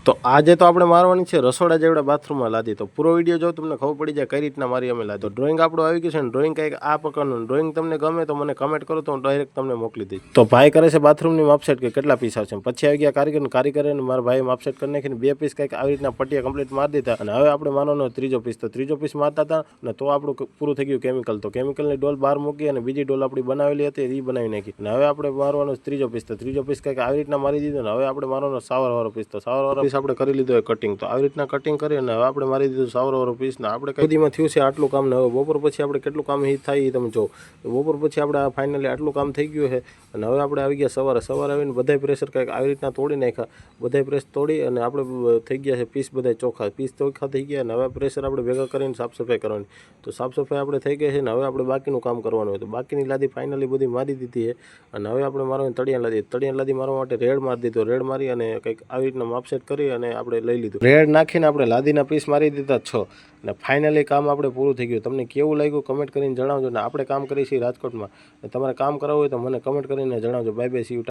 તો આજે તો આપણે મારવાની છે રસોડા જેવડા બાથરૂમમાં લાદી. તો પૂરો વિડીયો જો તમને ખબર પડી જાય કઈ રીતના મારી અમે લાદી. તો ડ્રોઈંગ આપણું આવી ગયું છે ને ડ્રોઈંગ કંઈક આ પ્રકારનું. ડ્રોઈંગ તમને ગમે તો મને કમેન્ટ કરો તો હું ડાયરેક્ટ તમને મોકલી દઈશ. તો ભાઈ કરે છે બાથરૂમની માપસેટ કે કેટલા પીસ આવશે. પછી આવી ગયા કારીગર અને મારા ભાઈ માપસેટ કરી નાખીને 2 પીસ કંઈક આવી રીતના પટ્ટિયા કમ્પ્લીટ મારી દીધા. અને હવે આપણે મારવાનો ત્રીજો પીસ. તો ત્રીજો પીસ મારતા હતા ને તો આપણું પૂરું થઈ ગયું કેમિકલ. તો કેમિકલની ડોલ બહાર મૂકી અને બીજી ડોલ આપણી બનાવેલી હતી એ બનાવી નાખી. અને હવે આપણે મારવાનો ત્રીજો પીસ. તો ત્રીજો પીસ કંઈક આવી રીતના મારી દીધો. ને હવે આપણે મારવાનો સાવરવાળો પીસ. તો સાવરવાળો પીસ આપણે કરી લીધો કટિંગ. તો આવી રીતના કટિંગ કરી અને હવે આપણે મારી દીધું સાવરવાળો પીસ. ને આપણે સુધીમાં થયું છે આટલું કામ. ને હવે બપોર પછી આપણે કેટલું કામ થાય એ તમે જો. બપોર પછી આપણે ફાઇનલી આટલું કામ થઈ ગયું છે. અને હવે આપણે આવી ગયા સવારે આવીને બધા પ્રેશર કંઈક આવી રીતના તોડી નાખ્યા. બધા પ્રેસ તોડી અને આપણે થઈ ગયા છે પીસ બધા ચોખ્ખા. પીસ ચોખ્ખા થઈ ગયા. અને હવે પ્રેશર આપણે ભેગા કરીને સાફ સફાઈ કરવાની. તો સાફ સફાઈ આપણે થઈ ગઈ છે. ને હવે આપણે બાકીનું કામ કરવાનું હોય. તો બાકીની લાદી ફાઇનલી બધી મારી દીધી છે. અને હવે આપણે મારવાની તળિયા લાદી મારવા માટે રેડ મારી દીધો. રેડ મારી અને કંઈક આવી રીતના માપસેટ કરી અને આપણે લઈ લીધું. રેડ નાખીને આપણે લાદીના પીસ મારી દીધા 6. અને ફાઇનલી કામ આપણે પૂરું થઈ ગયું. તમને કેવું લાગ્યું કમેન્ટ કરીને જણાવજો. ને આપણે કામ કરીએ છીએ રાજકોટમાં. તમારે કામ કરાવવું હોય તો મને કમેન્ટ કરીને જણાવજો. Bye bye, C you.